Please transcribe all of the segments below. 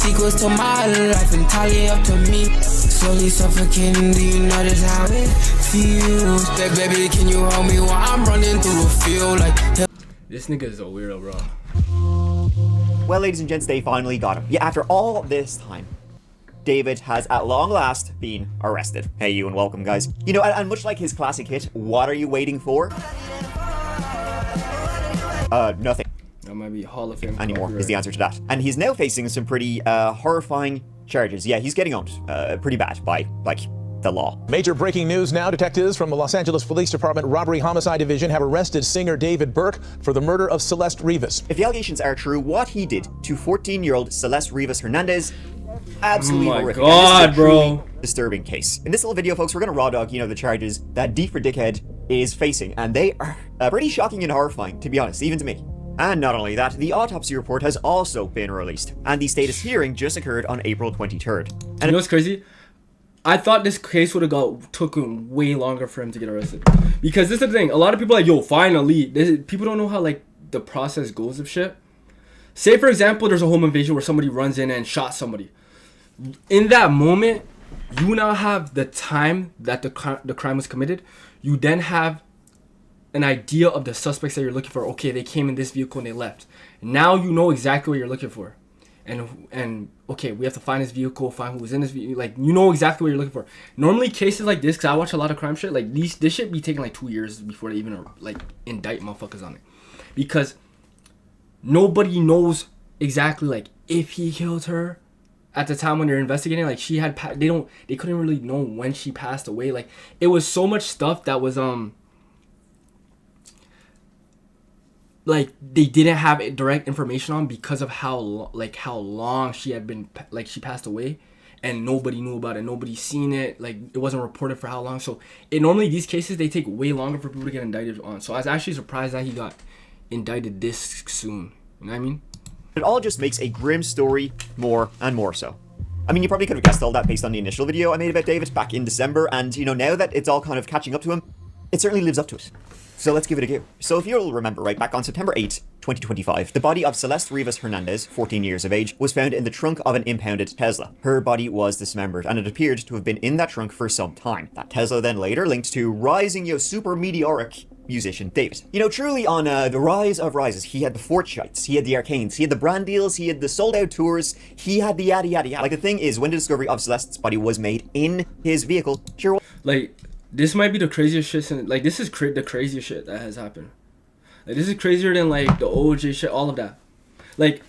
Sequels to my life entirely up to me. Slowly suffocating, do you notice how it feels? That baby, can you hold me while I'm running through a field like... This nigga is a weirdo, bro. Well, ladies and gents, they finally got him. Yeah, after all this time, David has at long last been arrested. Hey, you, and welcome, guys. You know, and much like his classic hit, what are you waiting for? Nothing. That might be Hall of Fame anymore is the answer to that. And he's now facing some pretty horrifying charges. Yeah, he's getting owned pretty bad by, like, the law. Major breaking news now. Detectives from the Los Angeles Police Department Robbery Homicide Division have arrested singer David Burke for the murder of Celeste Rivas. If the allegations are true, what he did to 14-year-old Celeste Rivas Hernandez, absolutely horrific. Oh my God, bro. Disturbing case. In this little video, folks, we're going to raw dog, you know, the charges that D4Dickhead is facing, and they are pretty shocking and horrifying, to be honest, even to me. And not only that, the autopsy report has also been released, and the status hearing just occurred on April 23rd. And you know what's crazy? I thought this case would have took way longer for him to get arrested, because this is the thing. A lot of people are like, yo, finally. People don't know how like the process goes of shit. Say for example, there's a home invasion where somebody runs in and shot somebody. In that moment, you now have the time that the crime was committed. You then have an idea of the suspects that you're looking for. Okay, they came in this vehicle and they left. Now you know exactly what you're looking for. And okay, we have to find this vehicle, find who was in this vehicle. Like, you know exactly what you're looking for. Normally cases like this, because I watch a lot of crime shit, like this shit be taking like 2 years before they even like indict motherfuckers on it. Because nobody knows exactly like if he killed her at the time when they're investigating. Like she had, they couldn't really know when she passed away. Like it was so much stuff that was like they didn't have direct information on because of how long she had been, like she passed away, and nobody knew about it, nobody seen it, like it wasn't reported for how long. So normally these cases, they take way longer for people to get indicted on. So I was actually surprised that he got indicted this soon. You know what I mean? It all just makes a grim story more and more so. I mean, you probably could have guessed all that based on the initial video I made about David back in December, and you know, now that it's all kind of catching up to him, it certainly lives up to it. So let's give it a go. So if you'll remember, right, back on September 8th, 2025, the body of Celeste Rivas Hernandez, 14 years of age, was found in the trunk of an impounded Tesla. Her body was dismembered, and it appeared to have been in that trunk for some time. That Tesla then later linked to rising, super meteoric musician David. You know, truly on the rise of rises, he had the Fortunites, he had the Arcanes, he had the brand deals, he had the sold out tours, he had the yada yada yada. Like, the thing is, when the discovery of Celeste's body was made in his vehicle, sure, like, this might be the craziest shit. Like, this is the craziest shit that has happened. Like, this is crazier than, like, the OJ shit, all of that. Like,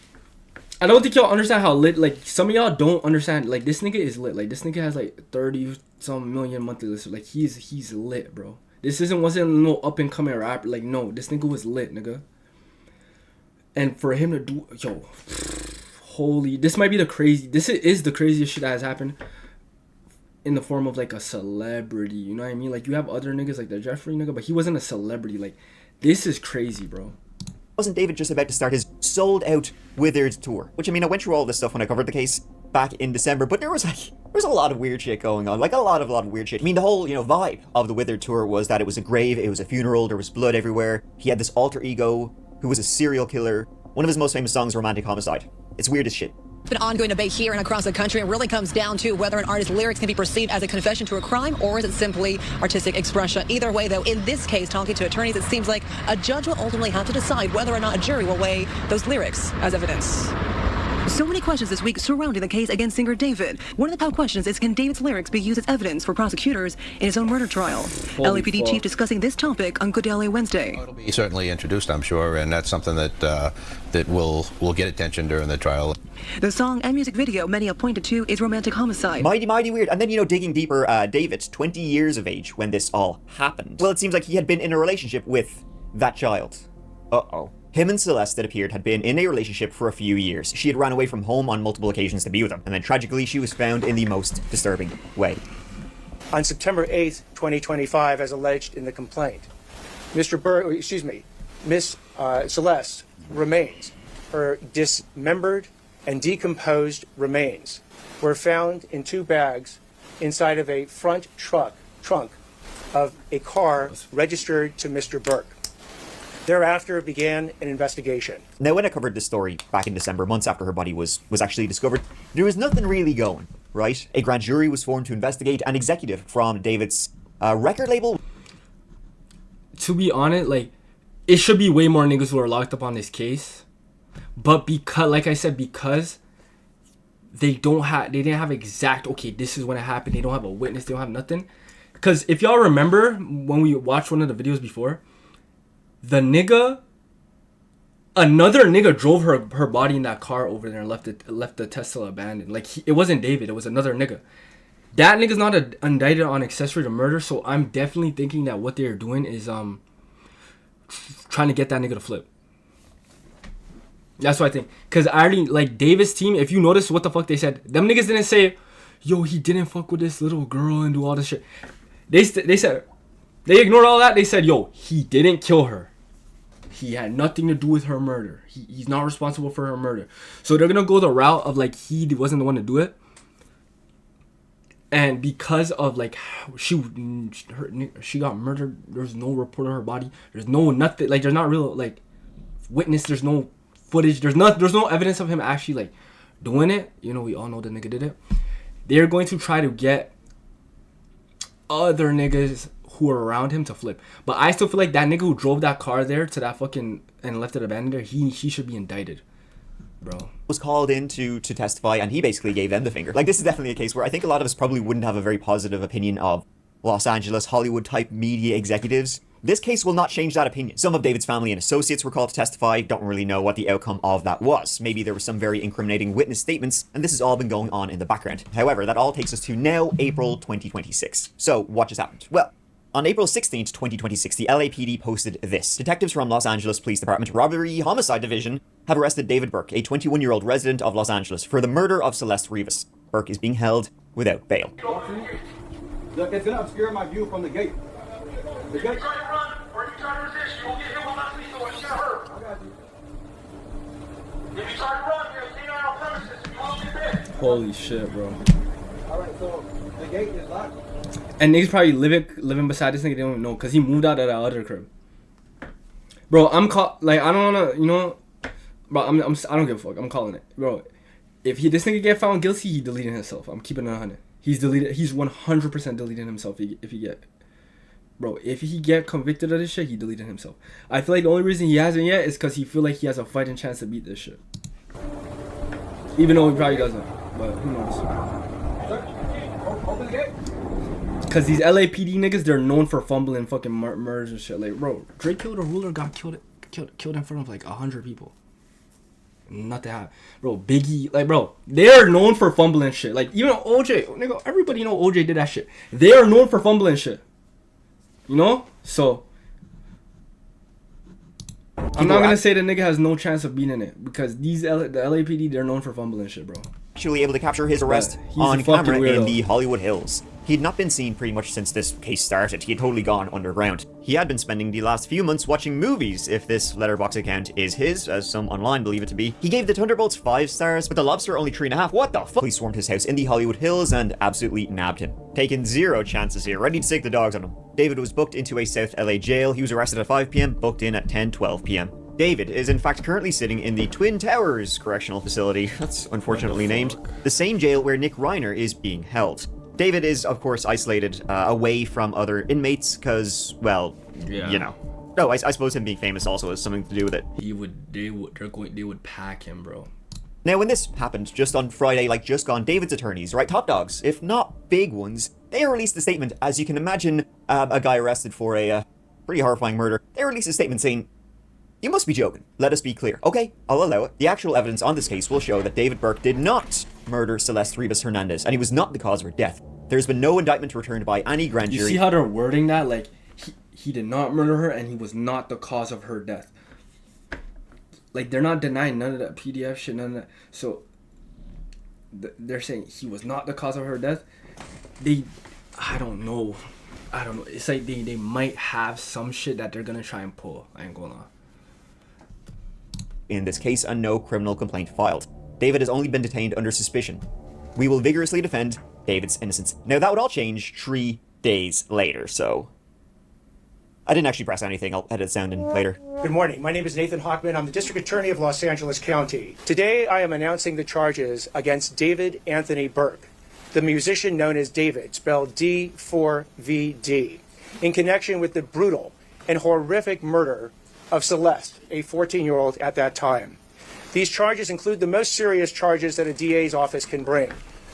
I don't think y'all understand how lit, like, some of y'all don't understand. Like, this nigga is lit. Like, this nigga has, like, 30-some million monthly listeners. Like, he's lit, bro. This wasn't no up-and-coming rapper. Like, no, this nigga was lit, nigga. And for him to do, yo, holy, this might be the craziest shit that has happened. In the form of like a celebrity, you know what I mean? Like, you have other niggas like the Jeffrey nigga, but he wasn't a celebrity. Like, this is crazy, bro. Wasn't David just about to start his sold out Withered tour? Which, I mean, I went through all this stuff when I covered the case back in December, but there was a lot of weird shit going on. Like, a lot of weird shit. I mean, the whole, you know, vibe of the Withered tour was that it was a grave, it was a funeral, there was blood everywhere. He had this alter ego who was a serial killer. One of his most famous songs, Romantic Homicide. It's weird as shit. An ongoing debate here and across the country. It really comes down to whether an artist's lyrics can be perceived as a confession to a crime, or is it simply artistic expression. Either way, though, in this case, talking to attorneys, it seems like a judge will ultimately have to decide whether or not a jury will weigh those lyrics as evidence. So many questions this week surrounding the case against singer David. One of the top questions is, can David's lyrics be used as evidence for prosecutors in his own murder trial? LAPD chief discussing this topic on Good Day LA Wednesday. It'll be certainly introduced, I'm sure, and that's something that will get attention during the trial. The song and music video many have pointed to is Romantic Homicide. Mighty weird. And then, you know, digging deeper, David, 20 years of age when this all happened. Well, it seems like he had been in a relationship with that child. Uh-oh. Him and Celeste, it appeared, had been in a relationship for a few years. She had run away from home on multiple occasions to be with him, and then tragically she was found in the most disturbing way. On September 8th, 2025, as alleged in the complaint, Miss Celeste remains, her dismembered and decomposed remains, were found in 2 bags inside of a front trunk of a car registered to Mr. Burke. Thereafter began an investigation. Now, when I covered this story back in December, months after her body was actually discovered, there was nothing really going, right? A grand jury was formed to investigate. An executive from David's record label. To be honest, like, it should be way more niggas who are locked up on this case. But because, like I said, because they didn't have exact, okay, this is when it happened. They don't have a witness. They don't have nothing. Because if y'all remember when we watched one of the videos before, another nigga drove her body in that car over there and left the Tesla abandoned. Like, it wasn't David. It was another nigga. That nigga's not indicted on accessory to murder. So I'm definitely thinking that what they're doing is trying to get that nigga to flip. That's what I think. Because I already, like, Davis' team, if you notice what the fuck they said, them niggas didn't say, yo, he didn't fuck with this little girl and do all this shit. They said, they ignored all that. They said, yo, he didn't kill her. He had nothing to do with her murder. He's not responsible for her murder. So they're going to go the route of, like, he wasn't the one to do it. And because of, like, she got murdered, there's no report of her body. There's no nothing. Like, there's not real, like, witness. There's no footage. There's no evidence of him actually, like, doing it. You know, we all know the nigga did it. They're going to try to get other niggas who are around him to flip. But I still feel like that nigga who drove that car there to that fucking and left it abandoned there, he should be indicted, bro. Was called in to testify, and he basically gave them the finger. Like, this is definitely a case where I think a lot of us probably wouldn't have a very positive opinion of Los Angeles, Hollywood-type media executives. This case will not change that opinion. Some of David's family and associates were called to testify. Don't really know what the outcome of that was. Maybe there were some very incriminating witness statements, and this has all been going on in the background. However, that all takes us to now, April 2026. So, what just happened? Well, on April 16th, 2026, the LAPD posted this. Detectives from Los Angeles Police Department Robbery Homicide Division have arrested David Burke, a 21-year-old resident of Los Angeles, for the murder of Celeste Rivas. Burke is being held without bail. Look, it's going to obscure my view from the gate. The gate. Or you try to resist, you won't get hit with my police sword. You got hurt. I got you. If you try to run, you're a canine on premises. You won't get bit. Holy shit, bro. Alright, so the gate is locked. And niggas probably living beside this nigga, they don't even know, because he moved out of that other crib. Bro, I don't wanna, you know, bro, I don't give a fuck. I'm calling it. Bro, if this nigga get found guilty, he deleted himself. I'm keeping it 100. He's 100% deleting himself if he get convicted of this shit, he deleted himself. I feel like the only reason he hasn't yet is because he feel like he has a fighting chance to beat this shit. Even though he probably doesn't, but who knows? Open the gate. Because these LAPD niggas, they're known for fumbling fucking murders and shit. Like, bro, Drake Killed a Ruler got killed in front of like 100 people. Nothing happened. Bro, Biggie, like, bro, they're known for fumbling shit. Like, even OJ, nigga, everybody know OJ did that shit. They are known for fumbling shit. You know? So, I'm not gonna say the nigga has no chance of beating it. Because the LAPD, they're known for fumbling shit, bro. Actually able to capture his arrest on camera in the Hollywood Hills. He had not been seen pretty much since this case started. He had totally gone underground. He had been spending the last few months watching movies, if this Letterboxd account is his, as some online believe it to be. He gave the Thunderbolts 5 stars, but the Lobster only 3.5. What the fuck? Police swarmed his house in the Hollywood Hills and absolutely nabbed him. Taking zero chances here, ready to take the dogs on him. David was booked into a South LA jail. He was arrested at 5 p.m, booked in at 10:12 p.m. David is in fact currently sitting in the Twin Towers Correctional Facility, that's unfortunately named, the same jail where Nick Reiner is being held. David is, of course, isolated away from other inmates because, well, you know. No, I suppose him being famous also has something to do with it. They would pack him, bro. Now, when this happened just on Friday, like just gone, David's attorneys, right, top dogs, if not big ones, they released a statement. As you can imagine, a guy arrested for a pretty horrifying murder, they released a statement saying, "You must be joking. Let us be clear." Okay, I'll allow it. The actual evidence on this case will show that David Burke did not murder Celeste Rivas Hernandez, and he was not the cause of her death. There's been no indictment returned by any grand jury. You see how they're wording that? Like, he did not murder her, and he was not the cause of her death. Like, they're not denying none of that PDF shit, none of that. So, they're saying he was not the cause of her death. I don't know. It's like they might have some shit that they're gonna try and pull. I ain't gonna lie. In this case, and no criminal complaint filed. David has only been detained under suspicion. We will vigorously defend David's innocence. Now, that would all change 3 days later, so I didn't actually press anything. I'll edit sound in later. Good morning. My name is Nathan Hockman. I'm the District Attorney of Los Angeles County. Today, I am announcing the charges against David Anthony Burke, the musician known as David, spelled D4VID, in connection with the brutal and horrific murder of Celeste, a 14-year-old at that time. These charges include the most serious charges that a DA's office can bring.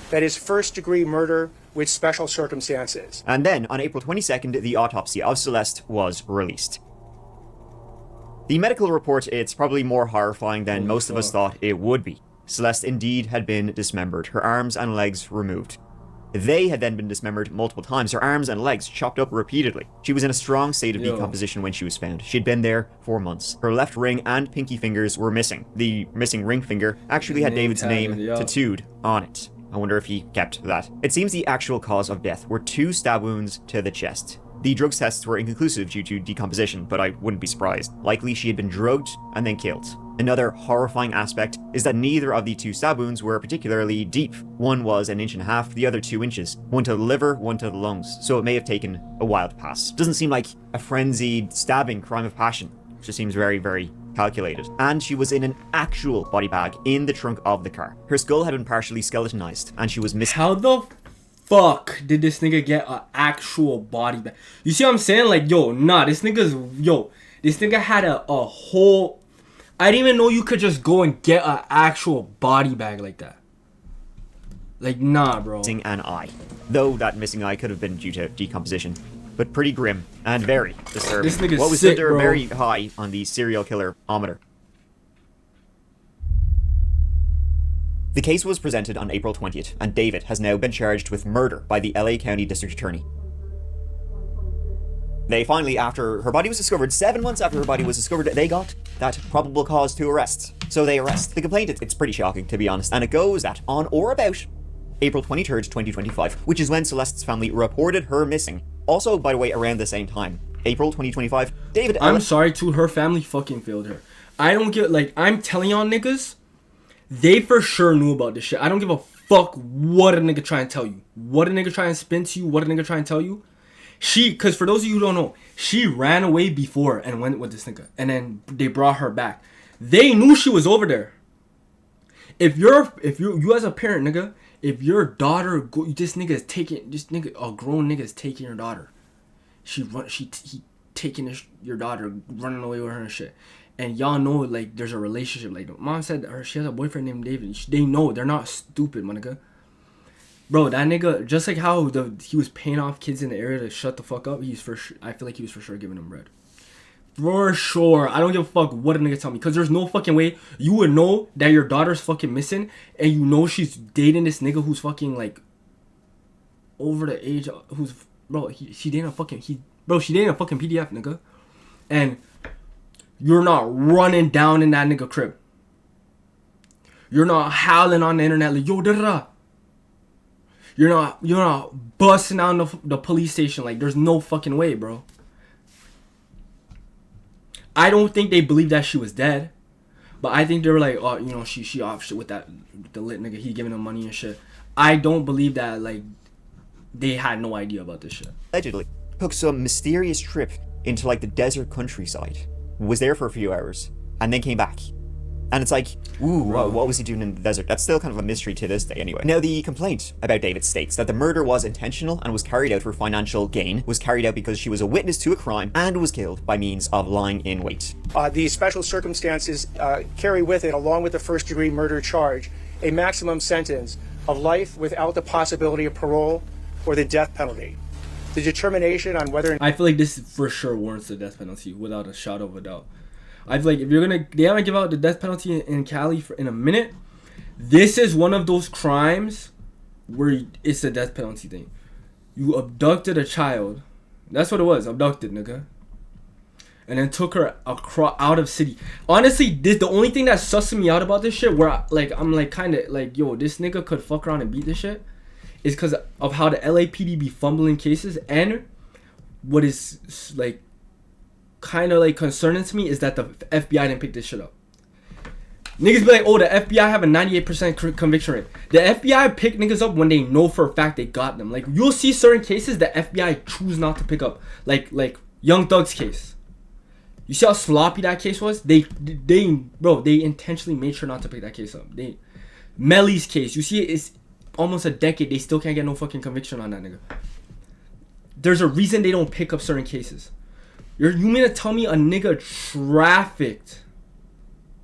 That is first-degree murder with special circumstances. And then, on April 22nd, the autopsy of Celeste was released. The medical report, it's probably more horrifying than most of us thought it would be. Celeste indeed had been dismembered, her arms and legs removed. They had then been dismembered multiple times, her arms and legs chopped up repeatedly. She was in a strong state of decomposition when she was found. She'd been there for months. Her left ring and pinky fingers were missing. The missing ring finger actually had David's name tattooed on it. I wonder if he kept that. It seems the actual cause of death were 2 stab wounds to the chest. The drugs tests were inconclusive due to decomposition, but I wouldn't be surprised. Likely she had been drugged and then killed. Another horrifying aspect is that neither of the 2 stab wounds were particularly deep. One was 1.5 inches, the other 2 inches. One to the liver, one to the lungs, so it may have taken a while to pass. Doesn't seem like a frenzied stabbing crime of passion. It just seems very, very calculated. And she was in an actual body bag in the trunk of the car. Her skull had been partially skeletonized, and she was missing. How the fuck did this nigga get an actual body bag? You see what I'm saying? Like, this nigga had a whole... I didn't even know you could just go and get an actual body bag like that. Like, nah, bro. Missing an eye. Though that missing eye could have been due to decomposition. But pretty grim and very disturbing. This nigga's what was sick, under bro. very high on the serial killer-ometer. The case was presented on April 20th, and David has now been charged with murder by the LA County District Attorney. They finally, after her body was discovered, 7 months after her body was discovered, they got that probable cause to arrest. So they arrest the complainant. It's pretty shocking, to be honest. And it goes that on or about April 23rd, 2025, which is when Celeste's family reported her missing. Also, by the way, around the same time, April 2025, David... I'm sorry, too. Her family fucking failed her. I don't get... Like, I'm telling y'all niggas, they for sure knew about this shit. I don't give a fuck what a nigga try and tell you. What a nigga try and spin to you. What a nigga try and tell you. Because for those of you who don't know, she ran away before and went with this nigga. And then they brought her back. They knew she was over there. If you as a parent, nigga, if your daughter, a grown nigga is taking your daughter. He taking your daughter, running away with her and shit. And y'all know, like, there's a relationship. Like, mom said she has a boyfriend named David. They know. They're not stupid, my nigga. Bro, that nigga, just like how he was paying off kids in the area to shut the fuck up, I feel like he was for sure giving them bread. For sure. I don't give a fuck what a nigga tell me. Because there's no fucking way you would know that your daughter's fucking missing and you know she's dating this nigga who's fucking, like, over the age, who's, bro, she dating a fucking PDF, nigga. And you're not running down in that nigga crib. You're not howling on the internet like, yo, da-da-da. You're not busting out the police station. Like, there's no fucking way, bro. I don't think they believed that she was dead. But I think they were like, oh, she off shit with the lit nigga. He giving them money and shit. I don't believe that, like, they had no idea about this shit. Allegedly took some mysterious trip into, like, the desert countryside. Was there for a few hours. And then came back. And it's like, ooh, what was he doing in the desert? That's still kind of a mystery to this day anyway. Now, the complaint about David states that the murder was intentional and was carried out for financial gain, was carried out because she was a witness to a crime, and was killed by means of lying in wait. The special circumstances carry with it, along with the first-degree murder charge, a maximum sentence of life without the possibility of parole or the death penalty. The determination on whether... I feel like this for sure warrants the death penalty without a shadow of a doubt. I feel like if they haven't give out the death penalty in Cali in a minute, this is one of those crimes where it's a death penalty thing. You abducted a child. That's what it was. Abducted, nigga. And then took her out of city. Honestly, the only thing that susses me out about this shit, where I'm kind of like, yo, this nigga could fuck around and beat this shit, is because of how the LAPD be fumbling cases. And what is, like, kind of, like, concerning to me is that the FBI didn't pick this shit up. Niggas be like, oh, the FBI have a 98% conviction rate. The FBI pick niggas up when they know for a fact they got them. Like, you'll see certain cases the FBI choose not to pick up. Like Young Thug's case. You see how sloppy that case was? They intentionally made sure not to pick that case up. Melly's case. You see, it's almost a decade. They still can't get no fucking conviction on that nigga. There's a reason they don't pick up certain cases. You mean to tell me a nigga trafficked?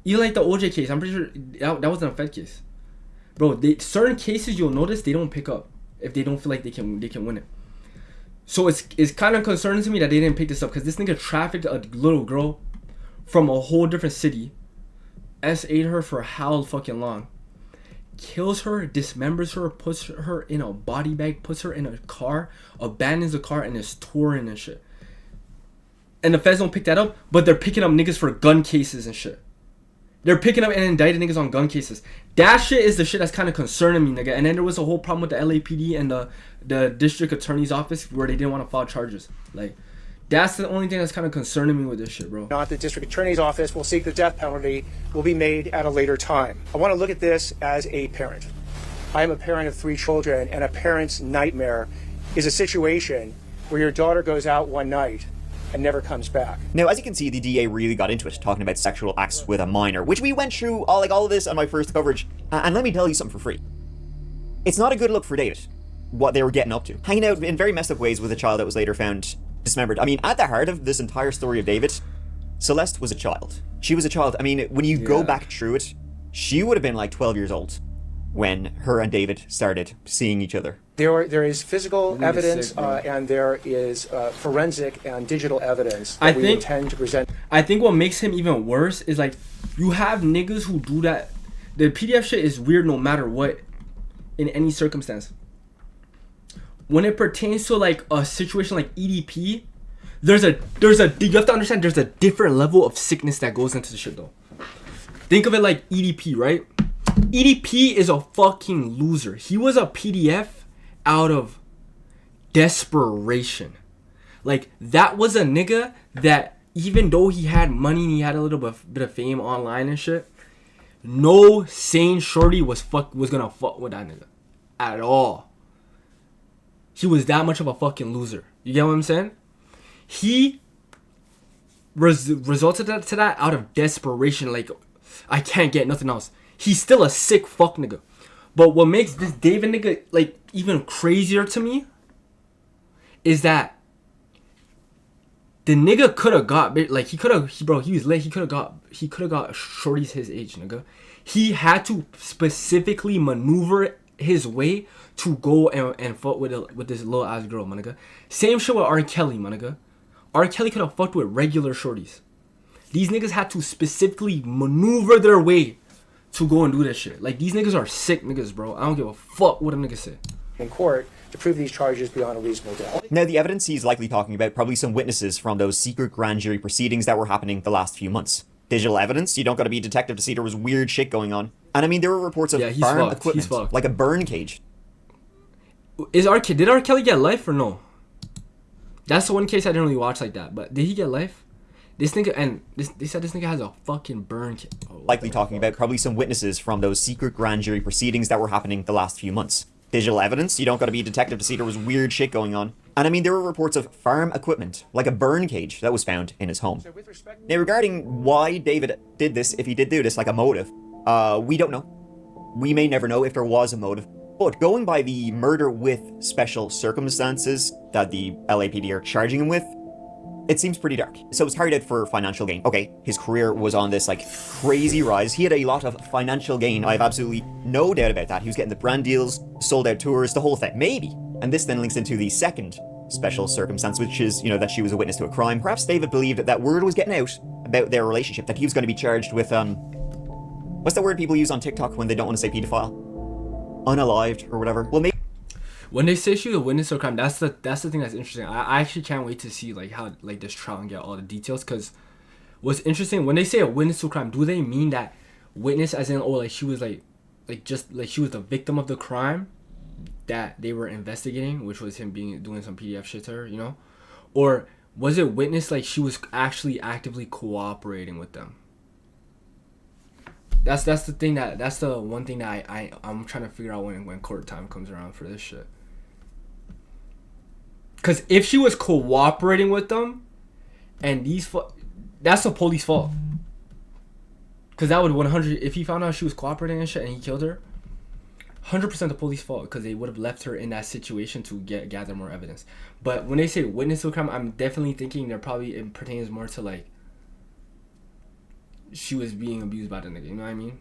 You like the OJ case? I'm pretty sure that wasn't a Fed case, bro. Certain cases you'll notice they don't pick up if they don't feel like they can win it. So it's kind of concerning to me that they didn't pick this up because this nigga trafficked a little girl from a whole different city, S8'd her for how fucking long, kills her, dismembers her, puts her in a body bag, puts her in a car, abandons the car, and is touring and shit. And the feds don't pick that up, but they're picking up niggas for gun cases and shit. They're picking up and indicting niggas on gun cases. That shit is the shit that's kind of concerning me, nigga. And then there was a whole problem with the LAPD and the district attorney's office where they didn't want to file charges. Like, that's the only thing that's kind of concerning me with this shit, bro. Not the district attorney's office will seek the death penalty will be made at a later time. I want to look at this as a parent. I am a parent of 3 children, and a parent's nightmare is a situation where your daughter goes out one night and never comes back. Now, as you can see, the DA really got into it, talking about sexual acts with a minor, which we went through all of this on my first coverage. And let me tell you something for free. It's not a good look for David, what they were getting up to. Hanging out in very messed up ways with a child that was later found dismembered. I mean, at the heart of this entire story of David, Celeste was a child. She was a child. I mean, when you go back through it, she would have been like 12 years old when her and David started seeing each other. There is physical evidence and there is forensic and digital evidence that we intend to present. I think what makes him even worse is like you have niggas who do that. The PDF shit is weird no matter what, in any circumstance. When it pertains to like a situation like EDP, you have to understand there's a different level of sickness that goes into the shit though. Think of it like EDP, right? EDP is a fucking loser. He was a PDF out of desperation. Like, that was a nigga that even though he had money and he had a little bit of fame online and shit, no sane shorty was gonna fuck with that nigga at all. He was that much of a fucking loser. You get what I'm saying? He resulted to that out of desperation. Like, I can't get nothing else. He's still a sick fuck nigga. But what makes this David nigga like even crazier to me is that the nigga could have got like he could have got shorties his age, nigga. He had to specifically maneuver his way to go and fuck with this little ass girl, my nigga. Same shit with R. Kelly, my nigga. R. Kelly could have fucked with regular shorties. These niggas had to specifically maneuver their way to go and do this shit. Like, these niggas are sick niggas, bro. I don't give a fuck what a nigga say. In court to prove these charges beyond a reasonable doubt. Now, the evidence he's likely talking about probably some witnesses from those secret grand jury proceedings that were happening the last few months. Digital evidence, you don't gotta be a detective to see there was weird shit going on. And I mean, there were reports of farm equipment, like a burn cage. Did R. Kelly get life or no? That's the one case I didn't really watch like that. But did he get life? This nigga, and they said this nigga has a fucking burn kit. Likely talking about probably some witnesses from those secret grand jury proceedings that were happening the last few months. Digital evidence, you don't gotta be a detective to see there was weird shit going on. And I mean, there were reports of farm equipment, like a burn cage that was found in his home. Now, regarding why David did this, if he did do this, like a motive, we don't know. We may never know if there was a motive. But going by the murder with special circumstances that the LAPD are charging him with, it seems pretty dark. So it was carried out for financial gain. Okay, his career was on this like crazy rise. He had a lot of financial gain. I have absolutely no doubt about that. He was getting the brand deals, sold out tours, the whole thing. Maybe. And this then links into the second special circumstance, which is, that she was a witness to a crime. Perhaps David believed that word was getting out about their relationship, that he was going to be charged with, what's the word people use on TikTok when they don't want to say pedophile? Unalived or whatever. Well, maybe. When they say she was a witness to a crime, that's the thing that's interesting. I actually can't wait to see like how like this trial and get all the details. Cause what's interesting when they say a witness to a crime, do they mean that witness as in like she was like she was the victim of the crime that they were investigating, which was him doing some PDF shit to her, or was it witness like she was actually actively cooperating with them? That's the thing that's the one thing that I'm trying to figure out when court time comes around for this shit. Because if she was cooperating with them, And that's the police fault. Because that would 100, if he found out she was cooperating and shit and he killed her, 100% the police fault, because they would have left her in that situation to gather more evidence. But when they say witness to a crime, I'm definitely thinking it pertains more to like she was being abused by the nigga, you know what I mean?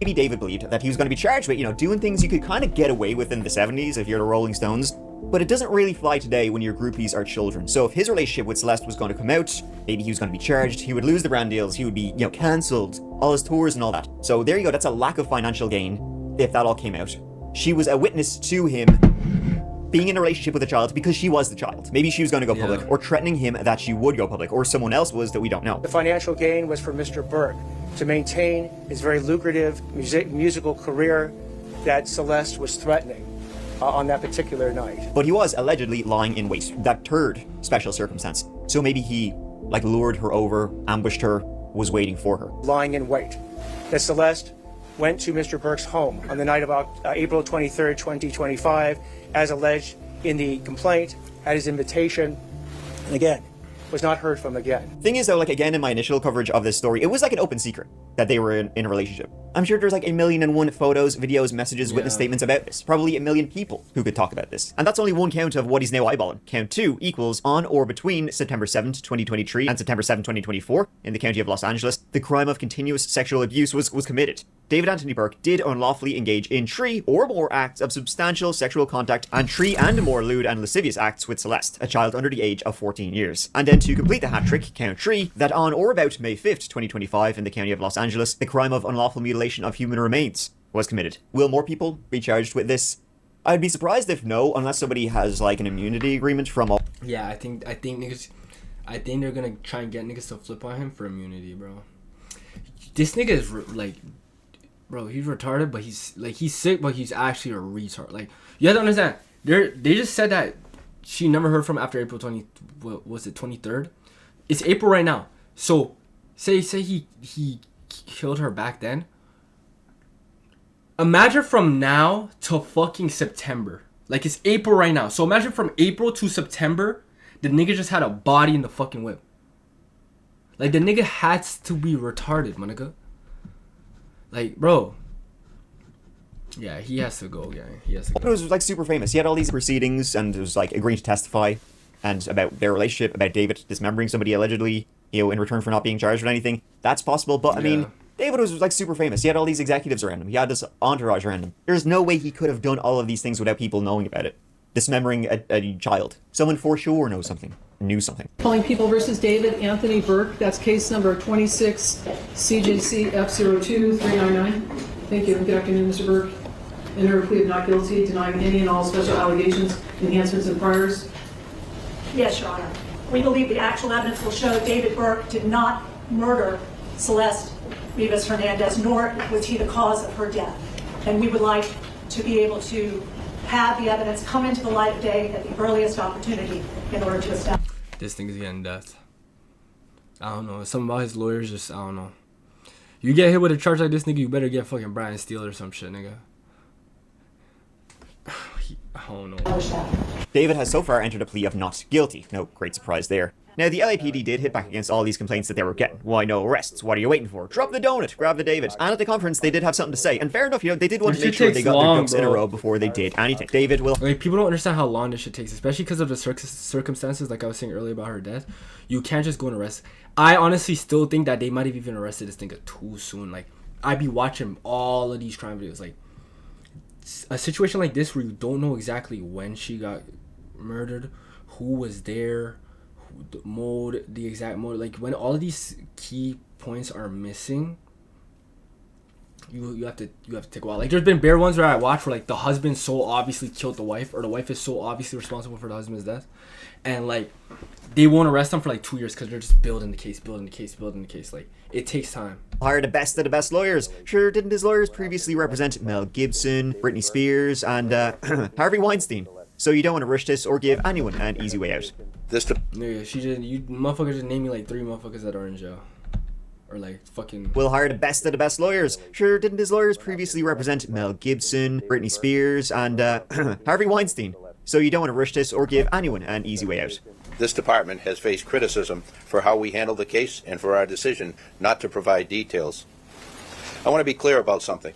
Maybe David believed that he was going to be charged with, doing things you could kind of get away with in the 70s if you're the Rolling Stones, but it doesn't really fly today when your groupies are children. So if his relationship with Celeste was going to come out, maybe he was going to be charged, he would lose the brand deals, he would be, cancelled, all his tours and all that. So there you go, that's a lack of financial gain if that all came out. She was a witness to him being in a relationship with a child because she was the child. Maybe she was going to go public, or threatening him that she would go public, or someone else was that we don't know. The financial gain was for Mr. Burke to maintain his very lucrative musical career that Celeste was threatening on that particular night. But he was allegedly lying in wait, that third special circumstance. So maybe he, lured her over, ambushed her, was waiting for her. Lying in wait. That Celeste went to Mr. Burke's home on the night of April 23rd, 2025, as alleged in the complaint, at his invitation, and again, was not heard from again. Thing is though, again in my initial coverage of this story, it was an open secret that they were in a relationship. I'm sure there's 1,000,001 photos, videos, messages, witness statements about this. Probably 1 million people who could talk about this. And that's only one count of what he's now eyeballing. Count 2 equals on or between September 7th, 2023 and September 7th, 2024 in the county of Los Angeles, the crime of continuous sexual abuse was committed. David Anthony Burke did unlawfully engage in 3 or more acts of substantial sexual contact and 3 and more lewd and lascivious acts with Celeste, a child under the age of 14 years. And then to complete the hat trick, count 3, that on or about May 5th, 2025 in the county of Los Angeles, the crime of unlawful mutilation of human remains was committed. Will more people be charged with this? I'd be surprised if no, unless somebody has an immunity agreement from all. Yeah, I think niggas, I think they're gonna try and get niggas to flip on him for immunity, bro. This nigga is bro, he's retarded, but he's sick, but he's actually a retard. You have to understand, they just said that she never heard from after April 23rd? It's April right now. So, say he killed her back then. Imagine from now to fucking September. It's April right now. So imagine from April to September, the nigga just had a body in the fucking whip. The nigga had to be retarded, my nigga. Bro. Yeah, he has to go, gang. He has to go. It was super famous. He had all these proceedings and it was agreeing to testify and about their relationship, about David dismembering somebody allegedly, in return for not being charged with anything. That's possible, but I mean, David was super famous. He had all these executives around him. He had this entourage around him. There's no way he could have done all of these things without people knowing about it. Dismembering a child. Someone for sure knows something. Knew something. Calling People versus David Anthony Burke. That's case number 26 CJC F02399. Thank you. Good afternoon, Mr. Burke. Enter a plea of not guilty, denying any and all special allegations, enhancements, and priors. Yes, Your Honor. We believe the actual evidence will show David Burke did not murder Celeste Rivas Hernandez, nor was he the cause of her death. And we would like to be able to have the evidence come into the light of day at the earliest opportunity in order to establish. This thing is getting death. I don't know. Something about his lawyers just, I don't know. You get hit with a charge like this, nigga, you better get fucking Brian Steele or some shit, nigga. I don't know. David has so far entered a plea of not guilty. No great surprise there. Now, the LAPD did hit back against all these complaints that they were getting. Why no arrests? What are you waiting for? Drop the donut, grab the David. And at the conference, they did have something to say. And fair enough, they did want to make sure they got their ducks in a row before they did anything. David will... people don't understand how long this shit takes, especially because of the circumstances, like I was saying earlier about her death. You can't just go and arrest. I honestly still think that they might have even arrested this nigga too soon. I'd be watching all of these crime videos. A situation like this where you don't know exactly when she got murdered, who was there, the exact mode, when all of these key points are missing, you have to take a while. There's been bare ones where I watch where the husband so obviously killed the wife, or the wife is so obviously responsible for the husband's death, and they won't arrest them for 2 years because they're just building the case. It takes time. Hire the best of the best lawyers. Sure, didn't his lawyers previously represent Mel Gibson, Britney Spears, and Harvey Weinstein? So you don't want to rush this or give anyone an easy way out. Nigga, you motherfuckers just name me 3 motherfuckers that are in jail. Or fucking... We'll hire the best of the best lawyers. Sure, didn't his lawyers previously represent Mel Gibson, Britney Spears, and Harvey Weinstein? So you don't want to rush this or give anyone an easy way out. This department has faced criticism for how we handled the case and for our decision not to provide details. I want to be clear about something.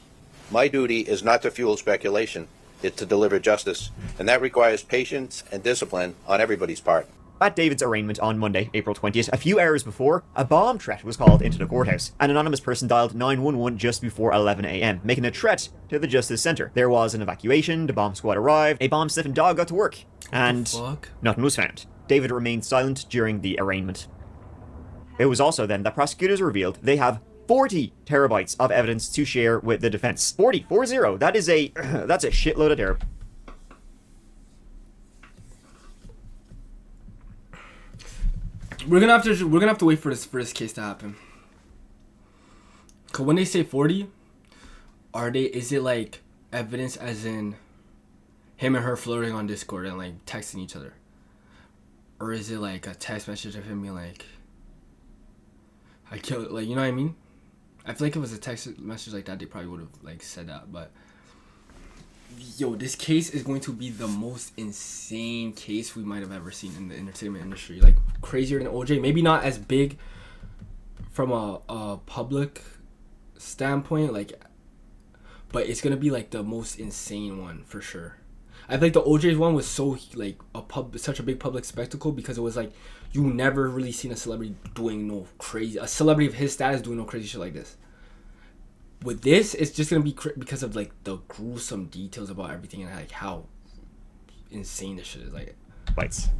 My duty is not to fuel speculation, it's to deliver justice, and that requires patience and discipline on everybody's part. At David's arraignment on Monday, April 20th, a few hours before, a bomb threat was called into the courthouse. An anonymous person dialed 911 just before 11 a.m., making a threat to the Justice Center. There was an evacuation, the bomb squad arrived, a bomb-sniffing dog got to work, and nothing was found. David remained silent during the arraignment. It was also then that prosecutors revealed they have 40 terabytes of evidence to share with the defense. 40. That is that's a shitload of terabytes. We're gonna have to wait for this case to happen. Cause when they say 40, is it like evidence as in him and her flirting on Discord and like texting each other? Or is it like a text message of him being like, I killed, like, you know what I mean? I feel like if it was a text message like that, they probably would have like said that. But yo, this case is going to be the most insane case we might have ever seen in the entertainment industry. Like crazier than OJ. Maybe not as big from a public standpoint, like, but it's gonna be like the most insane one for sure. I feel like the OJ one was so like such a big public spectacle because it was like you never really seen a celebrity doing a celebrity of his status doing no crazy shit like this. With this, it's just gonna be because of like the gruesome details about everything and like how insane this shit is. Like,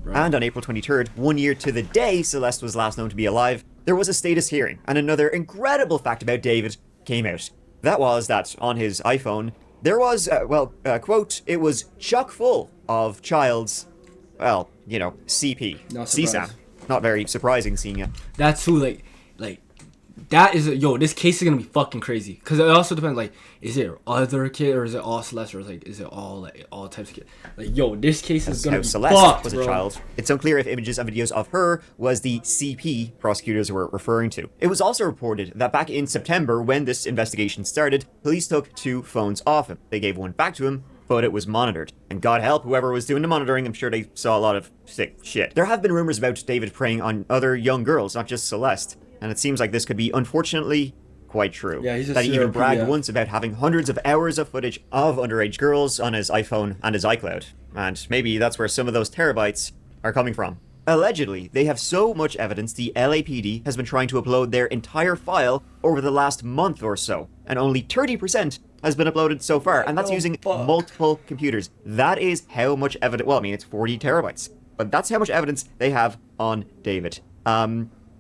and on April 23rd, 1 year to the day Celeste was last known to be alive, there was a status hearing, and another incredible fact about David came out. That was that on his iPhone, there was, quote, it was chock full of child's, well, you know, CP. CSAM. Not very surprising seeing it. That's who, like, that is, this case is gonna be fucking crazy. Because it also depends, like, is it other kid or is it all Celeste or is it all, like, all types of kids? Like, this case is gonna be Celeste fucked, was bro. a child. It's unclear if images and videos of her was the CP prosecutors were referring to. It was also reported that back in September, when this investigation started, police took 2 phones off him. They gave one back to him, but it was monitored. And God help whoever was doing the monitoring, I'm sure they saw a lot of sick shit. There have been rumors about David preying on other young girls, not just Celeste. And it seems like this could be, unfortunately, quite true. Yeah, he's a that he even bragged yeah. once about having hundreds of hours of footage of underage girls on his iPhone and his iCloud. And maybe that's where some of those terabytes are coming from. Allegedly, they have so much evidence the LAPD has been trying to upload their entire file over the last month or so. And only 30% has been uploaded so far. And that's using multiple computers. That is how much evidence, well, I mean, it's 40 terabytes. But that's how much evidence they have on David.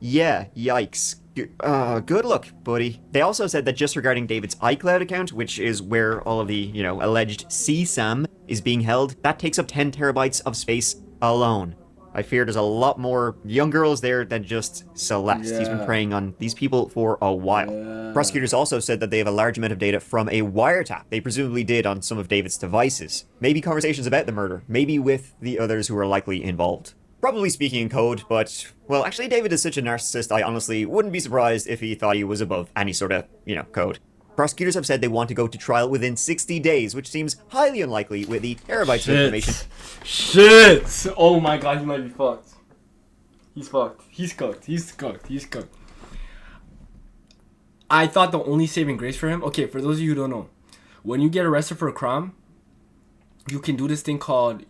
Yeah, yikes. Good luck, buddy. They also said that just regarding David's iCloud account, which is where all of the, alleged CSAM is being held, that takes up 10 terabytes of space alone. I fear there's a lot more young girls there than just Celeste. Yeah. He's been preying on these people for a while. Yeah. Prosecutors also said that they have a large amount of data from a wiretap they presumably did on some of David's devices. Maybe conversations about the murder, maybe with the others who are likely involved. Probably speaking in code, but, well, actually David is such a narcissist, I honestly wouldn't be surprised if he thought he was above any sort of, code. Prosecutors have said they want to go to trial within 60 days, which seems highly unlikely with the terabytes of information. Shit! Oh my god, he might be fucked. He's fucked. He's cooked. He's cooked. He's cooked. I thought the only saving grace for him, okay, for those of you who don't know, when you get arrested for a crime, you can do this thing called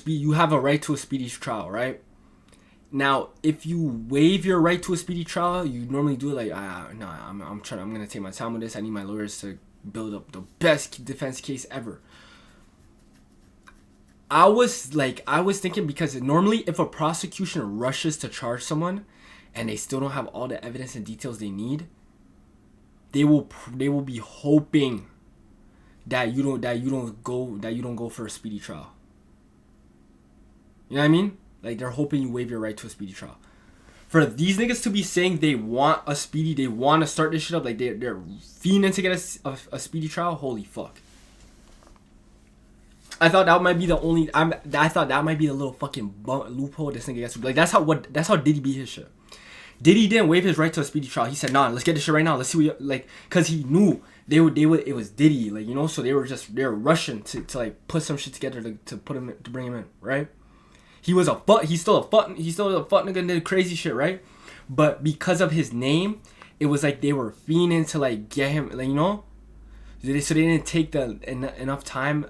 you have a right to a speedy trial, right? Now, if you waive your right to a speedy trial, you normally do it like, no, I'm gonna take my time with this. I need my lawyers to build up the best defense case ever. I was thinking, because normally if a prosecution rushes to charge someone and they still don't have all the evidence and details they need, they will be hoping that you don't go for a speedy trial. You know what I mean? Like, they're hoping you waive your right to a speedy trial. For these niggas to be saying they want a speedy, they want to start this shit up, like they're fiending to get a speedy trial, holy fuck. I thought that might be the only, I thought that might be the little fucking loophole this nigga gets. Like, that's how Diddy beat his shit. Diddy didn't waive his right to a speedy trial. He said, nah, let's get this shit right now. Let's see what, like, cause he knew they would, it was Diddy, like, so they were rushing to like put some shit together to bring him in, right? He's still a fuck nigga and did crazy shit, right? But because of his name, it was like they were fiending to like get him, like, you know. So they didn't take enough time.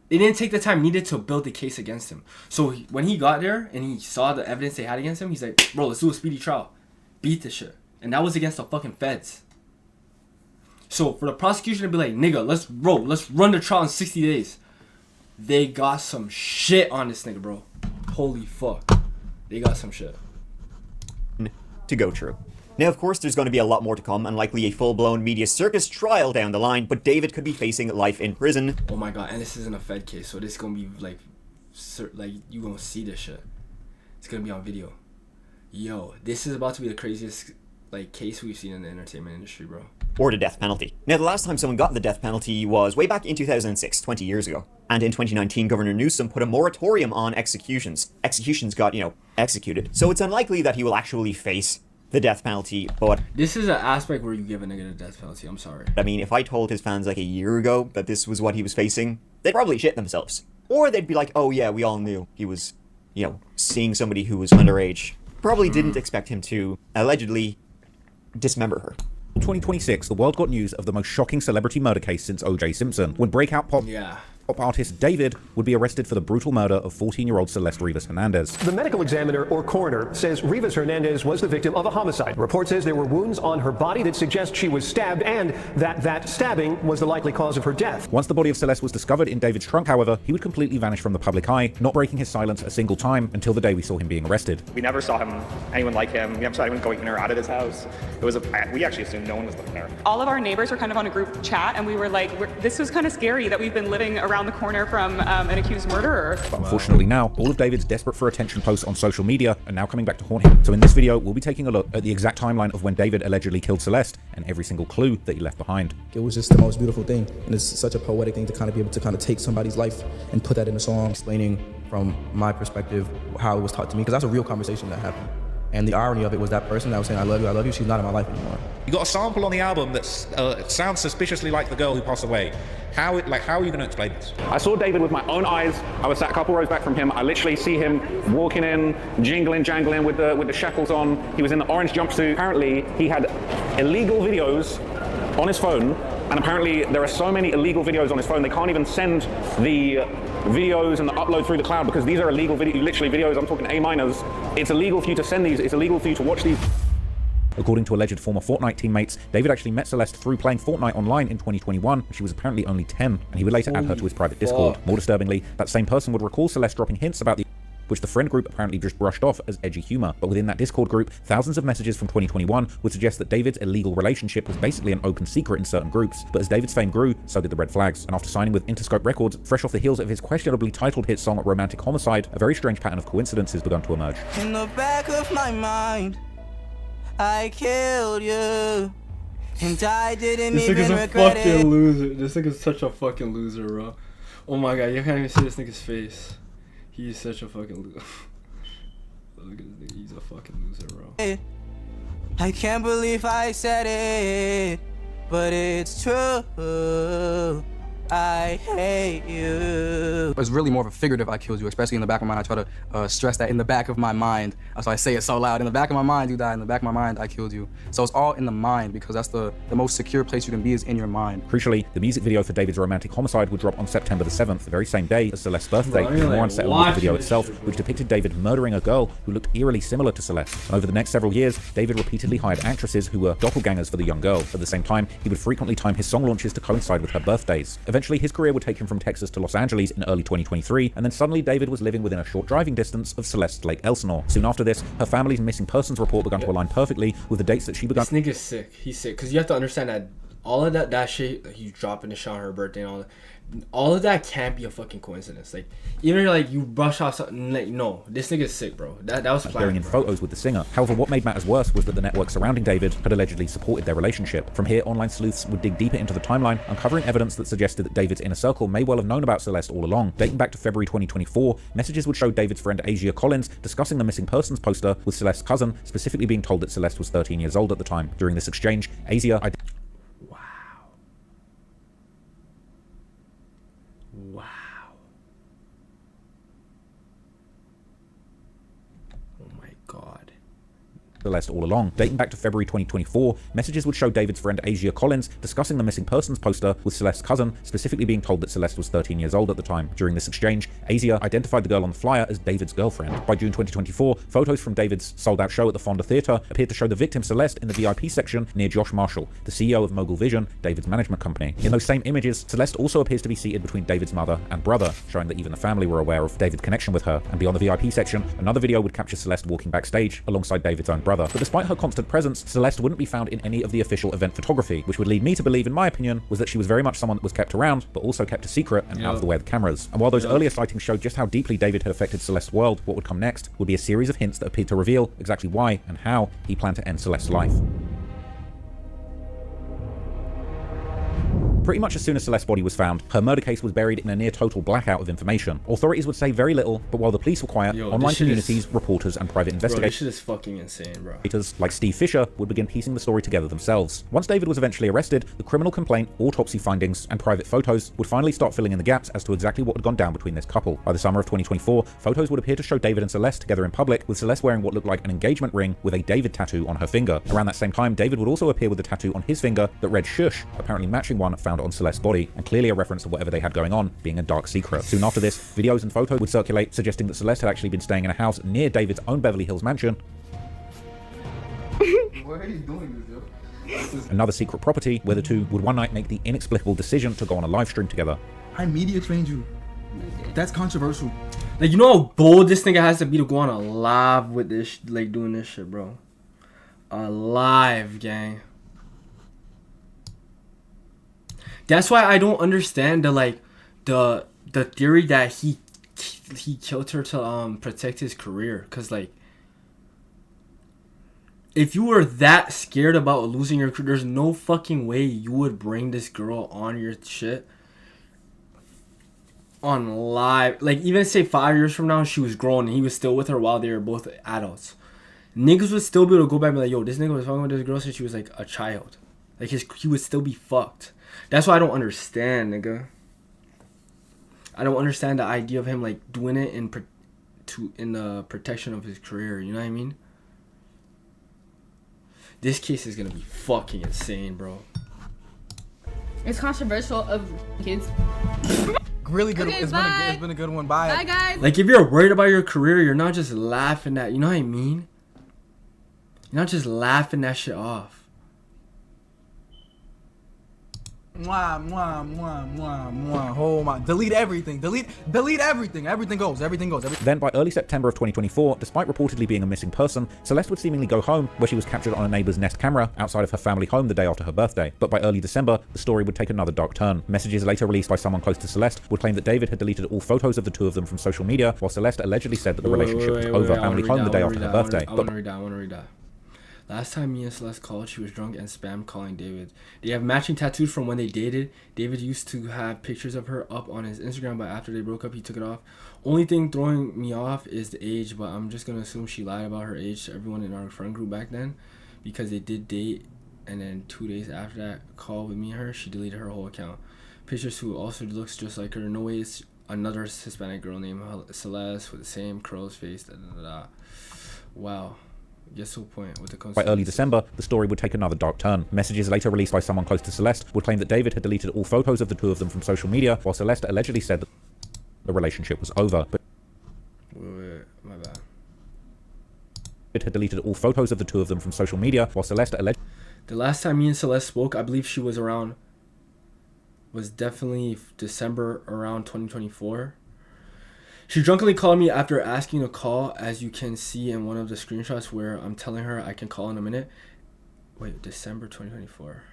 They didn't take the time needed to build the case against him. So when he got there and he saw the evidence they had against him, he's like, bro, let's do a speedy trial. Beat this shit. And that was against the fucking feds. So for the prosecution to be like, nigga, let's run the trial in 60 days. They got some shit on this nigga, bro. Holy fuck. They got some shit. To go true. Now, of course, there's going to be a lot more to come, and likely a full-blown media circus trial down the line, but David could be facing life in prison. Oh my god, and this isn't a Fed case, so this is going to be like you going to see this shit. It's going to be on video. Yo, this is about to be the craziest like case we've seen in the entertainment industry, bro. Or the death penalty. Now, the last time someone got the death penalty was way back in 2006, 20 years ago. And in 2019, Governor Newsom put a moratorium on executions. Executions got, executed. So it's unlikely that he will actually face the death penalty, but... This is an aspect where you give a nigga the death penalty, I'm sorry. I mean, if I told his fans like a year ago that this was what he was facing, they'd probably shit themselves. Or they'd be like, oh yeah, we all knew he was, seeing somebody who was underage. Probably didn't expect him to allegedly dismember her. In 2026, the world got news of the most shocking celebrity murder case since O.J. Simpson, when breakout pop artist David would be arrested for the brutal murder of 14-year-old Celeste Rivas Hernandez. The medical examiner or coroner says Rivas Hernandez was the victim of a homicide. The report says there were wounds on her body that suggest she was stabbed and that stabbing was the likely cause of her death. Once the body of Celeste was discovered in David's trunk, however, he would completely vanish from the public eye, not breaking his silence a single time until the day we saw him being arrested. We never saw anyone like him. We never saw anyone going in or out of his house. We actually assumed no one was living there. All of our neighbors were kind of on a group chat, and we were like, this was kind of scary that we've been living around the corner from an accused murderer. But unfortunately now, all of David's desperate for attention posts on social media are now coming back to haunt him. So in this video, we'll be taking a look at the exact timeline of when David allegedly killed Celeste and every single clue that he left behind. It was just the most beautiful thing, and it's such a poetic thing to kind of be able to kind of take somebody's life and put that in a song, explaining from my perspective how it was taught to me, because that's a real conversation that happened. And the irony of it was that person that was saying, I love you, she's not in my life anymore. You got a sample on the album that sounds suspiciously like the girl who passed away. How are you going to explain this? I saw David with my own eyes. I was sat a couple rows back from him. I literally see him walking in, jingling, jangling with the shackles on. He was in the orange jumpsuit. Apparently, he had illegal videos on his phone. And apparently, there are so many illegal videos on his phone, they can't even send the videos and the upload through the cloud because these are illegal literally videos. I'm talking A minors. It's illegal for you to send these. It's illegal for you to watch these. According to alleged former Fortnite teammates, David actually met Celeste through playing Fortnite online in 2021. She was apparently only 10, and he would later add her to his private Discord. More disturbingly, that same person would recall Celeste dropping hints about which the friend group apparently just brushed off as edgy humor. But within that Discord group, thousands of messages from 2021 would suggest that David's illegal relationship was basically an open secret in certain groups. But as David's fame grew, so did the red flags. And after signing with Interscope Records, fresh off the heels of his questionably titled hit song Romantic Homicide, a very strange pattern of coincidences begun to emerge. In the back of my mind, I killed you, and I didn't even regret it. This nigga's a fucking loser. This nigga's such a fucking loser, bro. Oh my god, you can't even see this nigga's face. He's such a fucking loser. Look at this nigga, he's a fucking loser, bro. I can't believe I said it, but it's true. I hate you. It's really more of a figurative I killed you, especially in the back of my mind. I try to stress that in the back of my mind. So I say it so loud. In the back of my mind, you died. In the back of my mind, I killed you. So it's all in the mind because that's the most secure place you can be is in your mind. Crucially, the music video for David's Romantic Homicide would drop on September the 7th, the very same day as Celeste's birthday, even more unsettling with the video itself, which depicted David murdering a girl who looked eerily similar to Celeste. And over the next several years, David repeatedly hired actresses who were doppelgangers for the young girl. At the same time, he would frequently time his song launches to coincide with her birthdays. Eventually, his career would take him from Texas to Los Angeles in early 2023, and then suddenly David was living within a short driving distance of Celeste Lake Elsinore. Soon after this, her family's missing persons report began to align perfectly with the dates that she began. This nigga's sick. He's sick. Because you have to understand that all of that shit, he's dropping the shot on her birthday and all of that can't be a fucking coincidence. Like, even like you brush off something, like, no, this nigga's sick, bro. That was planned. Appearing in photos with the singer. However, what made matters worse was that the network surrounding David had allegedly supported their relationship. From here, online sleuths would dig deeper into the timeline, uncovering evidence that suggested that David's inner circle may well have known about Celeste all along. Dating back to February 2024, messages would show David's friend Asia Collins discussing the missing persons poster with Celeste's cousin, specifically being told that Celeste was 13 years old at the time. During this exchange, Asia Wow. Celeste all along. Dating back to February 2024, messages would show David's friend Asia Collins discussing the missing persons poster with Celeste's cousin, specifically being told that Celeste was 13 years old at the time. During this exchange, Asia identified the girl on the flyer as David's girlfriend. By June 2024, photos from David's sold-out show at the Fonda Theatre appeared to show the victim Celeste in the VIP section near Josh Marshall, the CEO of Mogul Vision, David's management company. In those same images, Celeste also appears to be seated between David's mother and brother, showing that even the family were aware of David's connection with her. And beyond the VIP section, another video would capture Celeste walking backstage alongside David's own brother. But despite her constant presence, Celeste wouldn't be found in any of the official event photography, which would lead me to believe, in my opinion, was that she was very much someone that was kept around, but also kept a secret and out of the way of the cameras. And while those earlier sightings showed just how deeply David had affected Celeste's world, what would come next would be a series of hints that appeared to reveal exactly why and how he planned to end Celeste's life. Pretty much as soon as Celeste's body was found, her murder case was buried in a near total blackout of information. Authorities would say very little, but while the police were quiet, online communities, reporters, and private investigators, this shit is fucking insane, bro. Like Steve Fisher would begin piecing the story together themselves. Once David was eventually arrested, the criminal complaint, autopsy findings, and private photos would finally start filling in the gaps as to exactly what had gone down between this couple. By the summer of 2024, photos would appear to show David and Celeste together in public, with Celeste wearing what looked like an engagement ring with a David tattoo on her finger. Around that same time, David would also appear with a tattoo on his finger that read Shush, apparently matching one found on Celeste's body, and clearly a reference to whatever they had going on being a dark secret. Soon after this, videos and photos would circulate suggesting that Celeste had actually been staying in a house near David's own Beverly Hills mansion. Why are you doing this, yo? Another secret property where the two would one night make the inexplicable decision to go on a live stream together. I media trained you. That's controversial. Like, you know how bold this nigga has to be to go on a live with this, like, doing this shit, bro. A live, gang. That's why I don't understand the theory that he killed her to protect his career. Cause like, if you were that scared about losing your career, there's no fucking way you would bring this girl on your shit on live. Like, even say 5 years from now she was grown and he was still with her while they were both adults, niggas would still be able to go back and be like, yo, this nigga was fucking with this girl since she was like a child. Like, he would still be fucked. That's why I don't understand, nigga. I don't understand the idea of him like doing it in the protection of his career. You know what I mean? This case is gonna be fucking insane, bro. It's controversial of kids. Really good. Okay, It's been a good one. Bye. Bye, guys. Like, if you're worried about your career, you're not just laughing at. You know what I mean? You're not just laughing that shit off. Mwah, mwah, mwah, mwah, mwah. Oh my. Delete everything. Delete everything. Everything goes. Then by early September of 2024, despite reportedly being a missing person, Celeste would seemingly go home, where she was captured on a neighbor's Nest camera outside of her family home the day after her birthday. But by early December, the story would take another dark turn. Messages later released by someone close to Celeste would claim that David had deleted all photos of the two of them from social media, while Celeste allegedly said that the relationship was over, family home the day after her birthday. I want to read that. Last time me and Celeste called, she was drunk and spam calling David. They have matching tattoos from when they dated. David used to have pictures of her up on his Instagram, but after they broke up, he took it off. Only thing throwing me off is the age, but I'm just going to assume she lied about her age to everyone in our friend group back then, because they did date, and then 2 days after that call with me and her, she deleted her whole account. Pictures who also looks just like her. No way it's another Hispanic girl named Celeste with the same crow's face. Da, da, da, da. Wow. Yes, to a point with the by early December, the story would take another dark turn. Messages later released by someone close to Celeste would claim that David had deleted all photos of the two of them from social media, while Celeste allegedly said that the relationship was over. But wait, my bad. It had deleted all photos of the two of them from social media, while Celeste alleged. The last time me and Celeste spoke, I believe she was definitely December around 2024. She drunkenly called me after asking to call, as you can see in one of the screenshots where I'm telling her I can call in a minute. Wait, December 2024.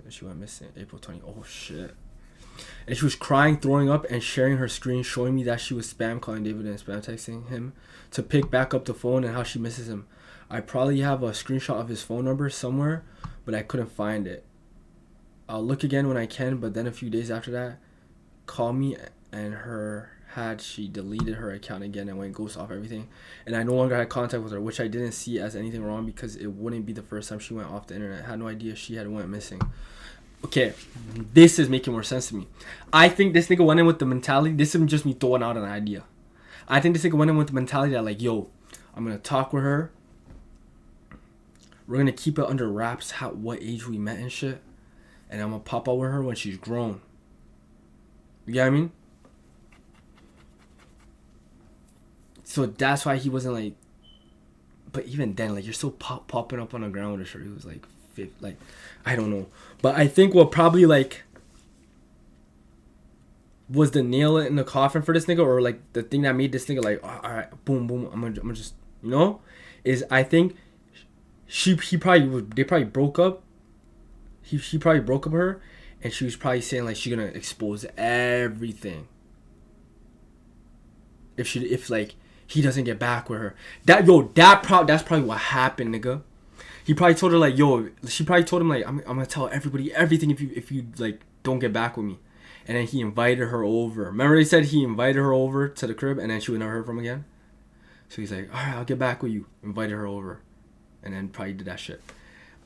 She went missing April 20. Oh, shit. And she was crying, throwing up, and sharing her screen, showing me that she was spam calling David and spam texting him to pick back up the phone and how she misses him. I probably have a screenshot of his phone number somewhere, but I couldn't find it. I'll look again when I can, but then a few days after that, call me and she deleted her account again and went ghost off everything, and I no longer had contact with her, which I didn't see as anything wrong because it wouldn't be the first time she went off the internet. I had no idea she had went missing. Okay, this is making more sense to me. I think this nigga went in with the mentality, this is just me throwing out an idea. I think this nigga went in with the mentality that like, yo, I'm gonna talk with her, we're gonna keep it under wraps what age we met and shit, and I'm gonna pop out with her when she's grown. You get what I mean? So that's why he wasn't like. But even then, like, you're still popping up on the ground with a shirt. He was like, I don't know. But I think what probably like was the nail in the coffin for this nigga, or like the thing that made this nigga like, oh, all right, boom, boom, I'm gonna just, you know, is I think they probably broke up. He probably broke up with her, and she was probably saying like she gonna expose everything if like he doesn't get back with her. That's probably what happened, nigga. He probably told her like, she probably told him like, I'm gonna tell everybody everything if you like don't get back with me. And then he invited her over. Remember they said he invited her over to the crib, and then she would never hear from him again? So he's like, all right, I'll get back with you. Invited her over. And then probably did that shit.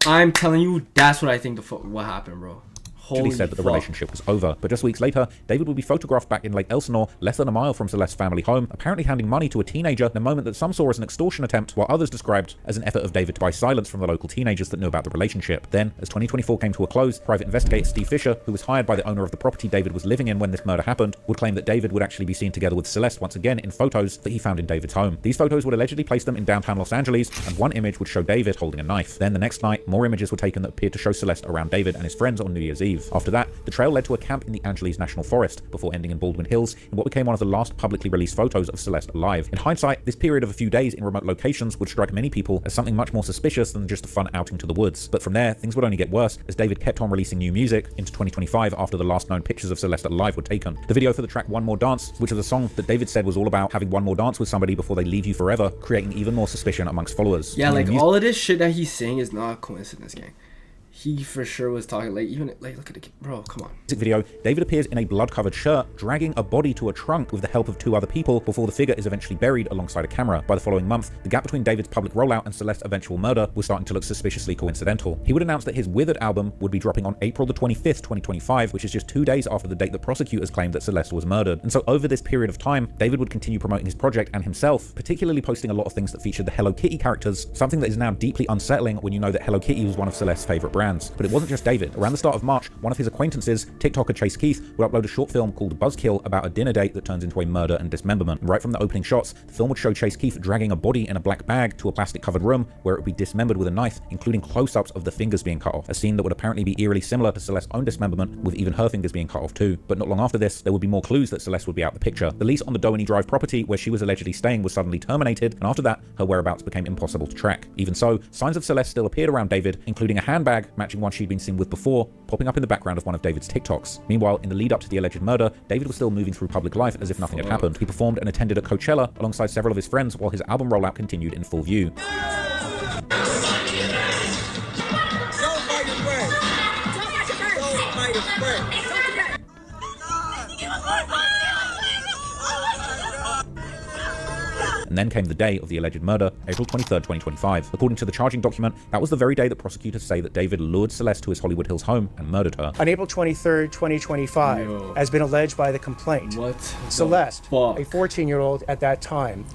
I'm telling you, that's what I think what happened, bro. Holy said that the relationship was over, but just weeks later, David would be photographed back in Lake Elsinore, less than a mile from Celeste's family home, apparently handing money to a teenager in a moment that some saw as an extortion attempt, while others described as an effort of David to buy silence from the local teenagers that knew about the relationship. Then, as 2024 came to a close, private investigator Steve Fisher, who was hired by the owner of the property David was living in when this murder happened, would claim that David would actually be seen together with Celeste once again in photos that he found in David's home. These photos would allegedly place them in downtown Los Angeles, and one image would show David holding a knife. Then the next night, more images were taken that appeared to show Celeste around David and his friends on New Year's Eve. After that, the trail led to a camp in the Angeles National Forest before ending in Baldwin Hills in what became one of the last publicly released photos of Celeste alive. In hindsight, this period of a few days in remote locations would strike many people as something much more suspicious than just a fun outing to the woods. But from there, things would only get worse as David kept on releasing new music into 2025 after the last known pictures of Celeste alive were taken. The video for the track One More Dance, which was a song that David said was all about having one more dance with somebody before they leave you forever, creating even more suspicion amongst followers. Yeah, like all of this shit that he's saying is not a coincidence, gang. He for sure was talking, like, even, like, look at the, bro, come on. Music video, David appears in a blood-covered shirt, dragging a body to a trunk with the help of two other people before the figure is eventually buried alongside a camera. By the following month, the gap between David's public rollout and Celeste's eventual murder was starting to look suspiciously coincidental. He would announce that his Withered album would be dropping on April the 25th, 2025, which is just 2 days after the date that prosecutors claimed that Celeste was murdered. And so over this period of time, David would continue promoting his project and himself, particularly posting a lot of things that featured the Hello Kitty characters, something that is now deeply unsettling when you know that Hello Kitty was one of Celeste's favorite brands. But it wasn't just David. Around the start of March, one of his acquaintances, TikToker Chase Keith, would upload a short film called Buzzkill about a dinner date that turns into a murder and dismemberment. And right from the opening shots, the film would show Chase Keith dragging a body in a black bag to a plastic-covered room where it would be dismembered with a knife, including close-ups of the fingers being cut off, a scene that would apparently be eerily similar to Celeste's own dismemberment, with even her fingers being cut off too. But not long after this, there would be more clues that Celeste would be out the picture. The lease on the Doheny Drive property where she was allegedly staying was suddenly terminated, and after that, her whereabouts became impossible to track. Even so, signs of Celeste still appeared around David, including a handbag matching one she'd been seen with before, popping up in the background of one of David's TikToks. Meanwhile, in the lead up to the alleged murder, David was still moving through public life as if nothing had happened. He performed and attended at Coachella alongside several of his friends while his album rollout continued in full view. And then came the day of the alleged murder, April 23rd, 2025. According to the charging document, that was the very day that prosecutors say that David lured Celeste to his Hollywood Hills home and murdered her. On April 23rd, 2025, has been alleged by the complaint. Celeste, a 14-year-old at that time,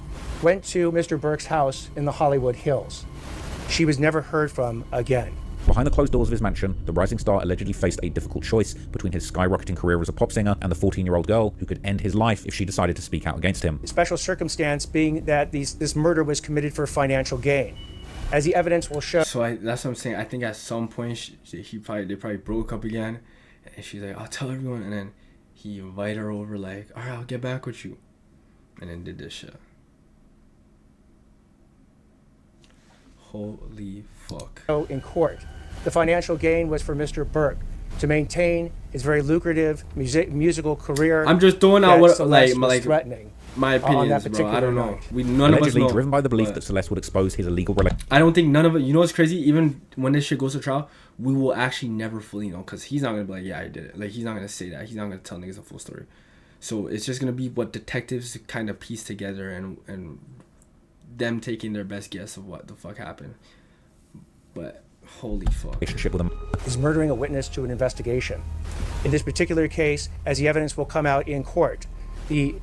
went to Mr. Burke's house in the Hollywood Hills. She was never heard from again. Behind the closed doors of his mansion, the rising star allegedly faced a difficult choice between his skyrocketing career as a pop singer and the 14-year-old girl who could end his life if she decided to speak out against him. The special circumstance being that this murder was committed for financial gain. As the evidence will show. So that's what I'm saying. I think at some point they probably broke up again, and she's like, I'll tell everyone, and then he invited her over like, all right, I'll get back with you, and then did this shit. Holy fuck. In court. The financial gain was for Mr. Burke to maintain his very lucrative musical career. I'm just throwing out what threatening. My opinions, bro. I don't know. None of us know. Driven by the belief that Celeste would expose his illegal relationship. I don't think none of it. You know what's crazy? Even when this shit goes to trial, we will actually never fully know, because he's not gonna be like, yeah, I did it. Like, he's not gonna say that. He's not gonna tell niggas the full story. So it's just gonna be what detectives kind of piece together and them taking their best guess of what the fuck happened. But holy fuck. Relationship with him. Is murdering a witness to an investigation. In this particular case, as the evidence will come out in court, the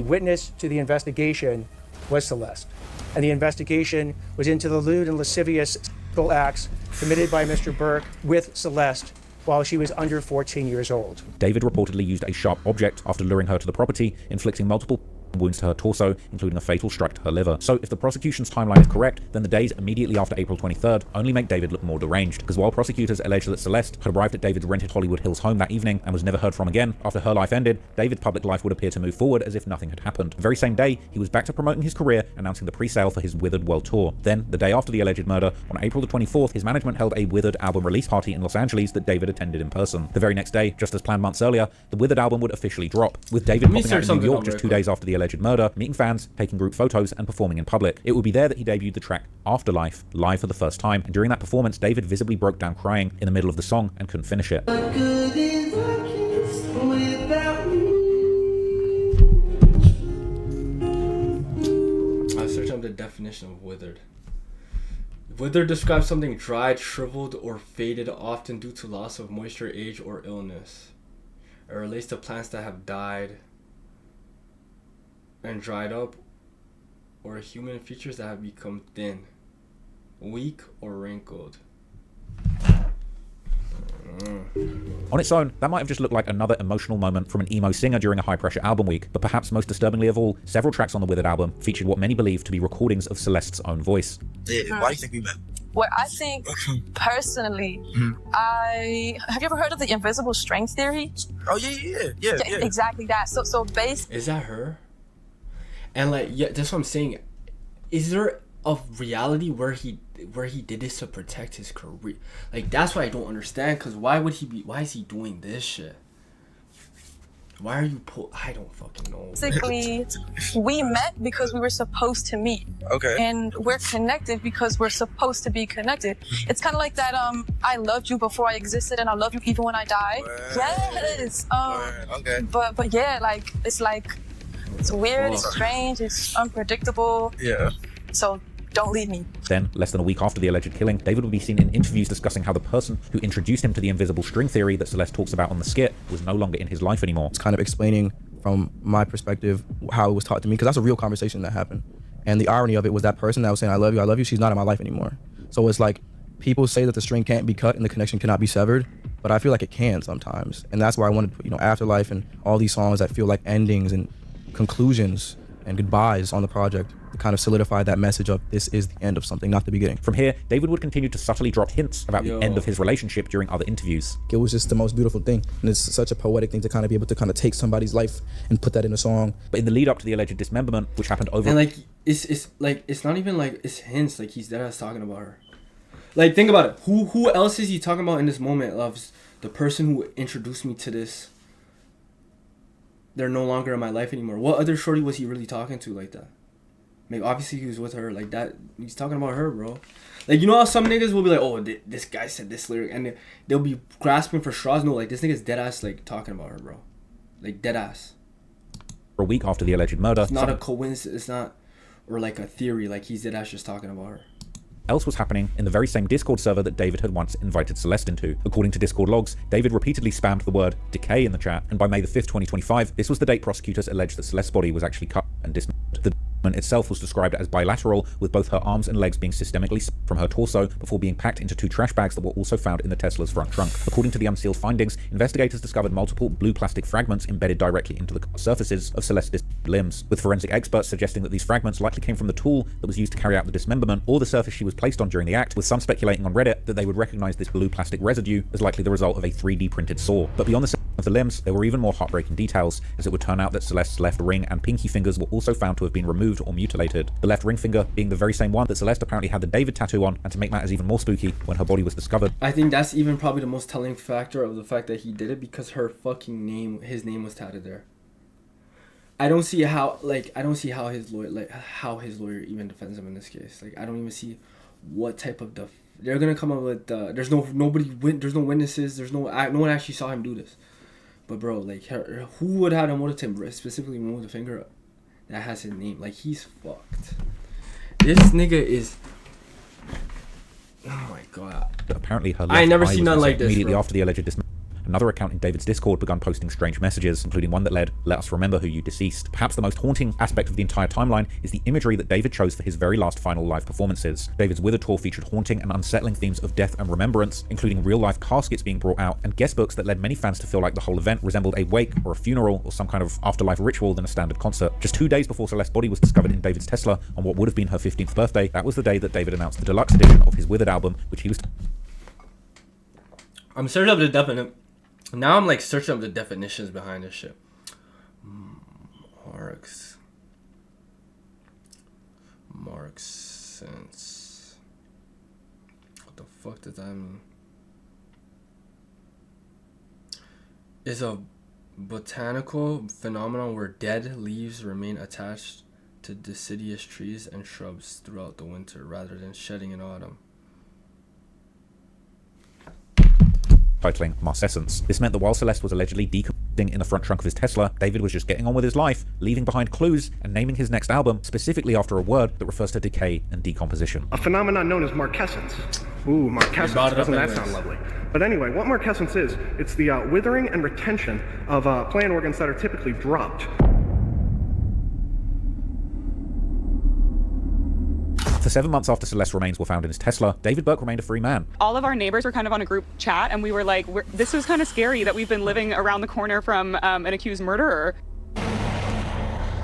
witness to the investigation was Celeste. And the investigation was into the lewd and lascivious unethical acts committed by Mr. Burke with Celeste while she was under 14 years old. David reportedly used a sharp object after luring her to the property, inflicting multiple wounds to her torso, including a fatal strike to her liver. So if the prosecution's timeline is correct, then the days immediately after April 23rd only make David look more deranged, because while prosecutors allege that Celeste had arrived at David's rented Hollywood Hills home that evening and was never heard from again, after her life ended, David's public life would appear to move forward as if nothing had happened. The very same day, he was back to promoting his career, announcing the pre-sale for his Withered World Tour. Then, the day after the alleged murder, on April the 24th, his management held a Withered album release party in Los Angeles that David attended in person. The very next day, just as planned months earlier, the Withered album would officially drop, with David popping out in New York just 2 days after the alleged murder, meeting fans, taking group photos, and performing in public. It would be there that he debuted the track Afterlife live for the first time, and during that performance, David visibly broke down crying in the middle of the song and couldn't finish it. I searched up the definition of withered. Withered describes something dried, shriveled, or faded, often due to loss of moisture, age, or illness. It relates to plants that have died and dried up, or human features that have become thin, weak, or wrinkled. On its own, that might have just looked like another emotional moment from an emo singer during a high-pressure album week, but perhaps most disturbingly of all, several tracks on the Withered album featured what many believe to be recordings of Celeste's own voice. Yeah, why do you think we met? Well, I think, personally, have you ever heard of the invisible strength theory? Oh, yeah. Exactly that. So basically... Is that her? And like, yeah, that's what I'm saying. Is there a reality where he did this to protect his career? Like, that's what I don't understand. Cause why is he doing this shit? Why are you I don't fucking know. Basically, we met because we were supposed to meet. Okay. And we're connected because we're supposed to be connected. It's kind of like that, I loved you before I existed and I love you even when I die. Yes. Okay. But yeah, like, it's weird, it's strange, it's unpredictable. Yeah. So don't leave me. Then, less than a week after the alleged killing, David would be seen in interviews discussing how the person who introduced him to the invisible string theory that Celeste talks about on the skit was no longer in his life anymore. It's kind of explaining from my perspective how it was taught to me, because that's a real conversation that happened. And the irony of it was that person that was saying, I love you, she's not in my life anymore. So it's like, people say that the string can't be cut and the connection cannot be severed, but I feel like it can sometimes. And that's why I wanted to put, Afterlife and all these songs that feel like endings and conclusions and goodbyes on the project to kind of solidify that message of this is the end of something, not the beginning. From here, David would continue to subtly drop hints about the end of his relationship during other interviews. It was just the most beautiful thing, and it's such a poetic thing to kind of be able to kind of take somebody's life and put that in a song. But in the lead up to the alleged dismemberment, which happened over... And like, it's not even like, it's hints, like he's deadass talking about her. Like, think about it. Who else is he talking about in this moment of the person who introduced me to this? They're no longer in my life anymore. What other shorty was he really talking to like that? Like, obviously he was with her. Like, that, he's talking about her, bro. Like, you know how some niggas will be like, oh, this guy said this lyric, and they'll be grasping for straws. No, like, this nigga's dead ass, like, talking about her, bro. Like, dead ass. A week after the alleged murder... It's not a coincidence. It's not, or like a theory. Like, he's dead ass just talking about her. Else was happening in the very same Discord server that David had once invited Celeste into. According to Discord logs, David repeatedly spammed the word decay in the chat, and by May the 5th, 2025, this was the date prosecutors alleged that Celeste's body was actually cut and dismembered. The dismemberment itself was described as bilateral, with both her arms and legs being systemically separated from her torso before being packed into 2 trash bags that were also found in the Tesla's front trunk. According to the unsealed findings, investigators discovered multiple blue plastic fragments embedded directly into the surfaces of Celeste's limbs, with forensic experts suggesting that these fragments likely came from the tool that was used to carry out the dismemberment or the surface she was placed on during the act, with some speculating on Reddit that they would recognize this blue plastic residue as likely the result of a 3D printed saw. But beyond the of the limbs, there were even more heartbreaking details, as it would turn out that Celeste's left ring and pinky fingers were also found to have been removed or mutilated, the left ring finger being the very same one that Celeste apparently had the David tattoo on, and to make matters even more spooky, when her body was discovered. I think that's even probably the most telling factor of the fact that he did it, because her fucking name, his name was tatted there. I don't see how his lawyer even defends him in this case. Like, I don't even see what type of they're gonna come up with. There's no witnesses. There's no one actually saw him do this. But bro, like, who would have a motive to specifically remove the finger that has his name? Like, he's fucked. This nigga is. Oh my god. But apparently her I ain't never seen nothing like this. Immediately bro. after the alleged dismemberment. another account in David's Discord began posting strange messages, including one that read, "Let us remember who you deceased." Perhaps the most haunting aspect of the entire timeline is the imagery that David chose for his very last final live performances. David's Wither tour featured haunting and unsettling themes of death and remembrance, including real-life caskets being brought out and guest books that led many fans to feel like the whole event resembled a wake or a funeral or some kind of afterlife ritual than a standard concert. Just 2 days before Celeste's body was discovered in David's Tesla on what would have been her 15th birthday, that was the day that David announced the deluxe edition of his Withered album, which he was... I'm searching up the definition. Now I'm like searching up the definitions behind this shit. Marxence. What the fuck does that mean? Is a botanical phenomenon where dead leaves remain attached to deciduous trees and shrubs throughout the winter rather than shedding in autumn. Titling Marcescence. This meant that while Celeste was allegedly decomposing in the front trunk of his Tesla, David was just getting on with his life, leaving behind clues and naming his next album specifically after a word that refers to decay and decomposition. A phenomenon known as marquescence. Ooh, marquescence, doesn't that sound lovely? But anyway, what marquescence is, it's the withering and retention of plant organs that are typically dropped. For 7 months after Celeste's remains were found in his Tesla, David Burke remained a free man. All of our neighbors were kind of on a group chat, and we were like, this was kind of scary that we've been living around the corner from an accused murderer.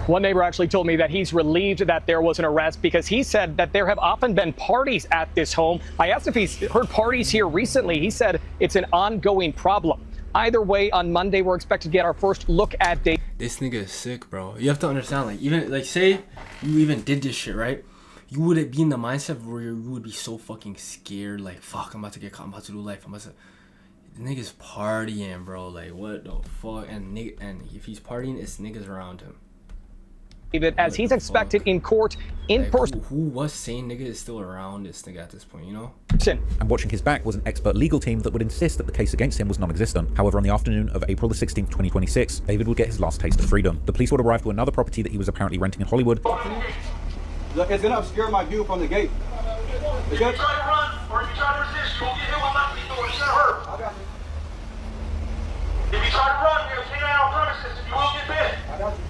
One neighbor actually told me that he's relieved that there was an arrest because he said that there have often been parties at this home. I asked if he's heard parties here recently. He said it's an ongoing problem. Either way, on Monday, we're expected to get our first look at David. This nigga is sick, bro. You have to understand, like, even, like, say you even did this shit, right? You would be in the mindset where you would be so fucking scared, like, fuck, I'm about to get caught, I'm about to do life, I'm about to... The nigga's partying, bro, like, what the fuck? And if he's partying, it's niggas around him. David, as he's expected in court in person. Who was saying nigga is still around this nigga at this point, you know? And watching his back was an expert legal team that would insist that the case against him was non-existent. However, on the afternoon of April the 16th, 2026, David would get his last taste of freedom. The police would arrive to another property that he was apparently renting in Hollywood. Look, it's gonna obscure my view from the gate. If you try to run or if you try to resist, you won't get hit with my feet or you're hurt. I got you. If you try to run, you're staying out on premises and you will get bit. I got you.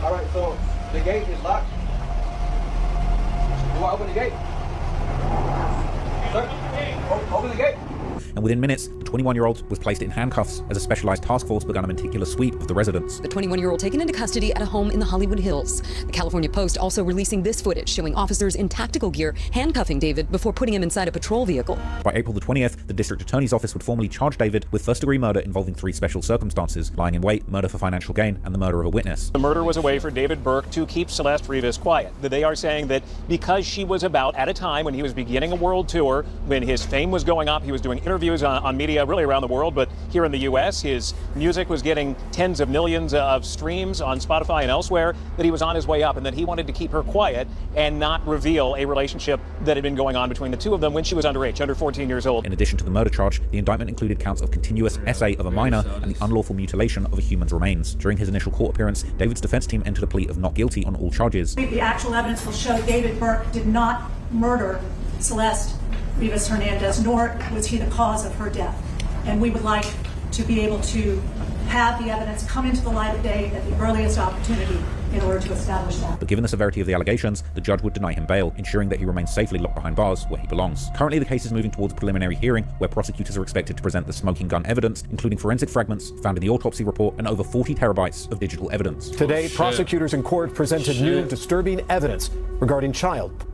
All right, so the gate is locked. Do I open the gate? Sir, open the gate. And within minutes, the 21-year-old was placed in handcuffs as a specialized task force began a meticulous sweep of the residence. The 21-year-old taken into custody at a home in the Hollywood Hills. The California Post also releasing this footage showing officers in tactical gear handcuffing David before putting him inside a patrol vehicle. By April the 20th, the district attorney's office would formally charge David with first-degree murder involving 3 special circumstances: lying in wait, murder for financial gain, and the murder of a witness. The murder was a way for David Burke to keep Celeste Rivas quiet. They are saying that because she was about at a time when he was beginning a world tour, when his fame was going up, he was doing interviews on media really around the world, but here in the U.S., his music was getting tens of millions of streams on Spotify and elsewhere, that he was on his way up and that he wanted to keep her quiet and not reveal a relationship that had been going on between the two of them when she was underage, under 14 years old. In addition to the murder charge, the indictment included counts of continuous essay of a minor and the unlawful mutilation of a human's remains. During his initial court appearance, David's defense team entered a plea of not guilty on all charges. The actual evidence will show David Burke did not murder Celeste Rivas Hernandez, nor was he the cause of her death. And we would like to be able to have the evidence come into the light of day at the earliest opportunity in order to establish that. But given the severity of the allegations, the judge would deny him bail, ensuring that he remains safely locked behind bars where he belongs. Currently, the case is moving towards a preliminary hearing where prosecutors are expected to present the smoking gun evidence, including forensic fragments found in the autopsy report and over 40 terabytes of digital evidence. Today, prosecutors in court presented new disturbing evidence regarding child.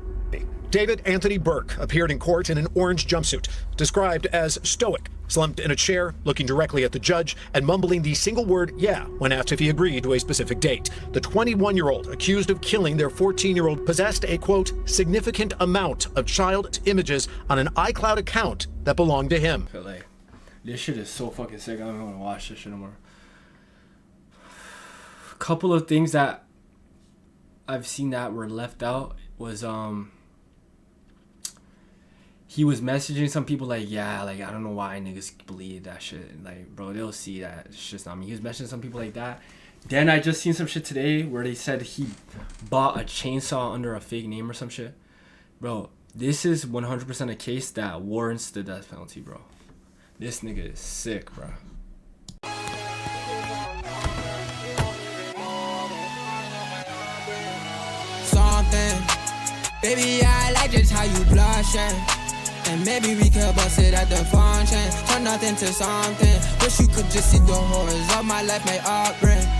David Anthony Burke appeared in court in an orange jumpsuit, described as stoic, slumped in a chair, looking directly at the judge, and mumbling the single word, yeah, when asked if he agreed to a specific date. The 21-year-old, accused of killing their 14-year-old, possessed a, quote, significant amount of child images on an iCloud account that belonged to him. Like, this shit is so fucking sick. I don't want to watch this shit anymore. A couple of things that I've seen that were left out was, he was messaging some people like, yeah, like, I don't know why niggas believe that shit. Like, bro, they'll see that it's just not me. He was messaging some people like that. Then I just seen some shit today where they said he bought a chainsaw under a fake name or some shit. Bro, this is 100% a case that warrants the death penalty, bro. This nigga is sick, bro. Something, baby, I like just how you blushing. And maybe we could bust it at the function. Turn nothing to something. Wish you could just see the horrors of my life, my upbringing.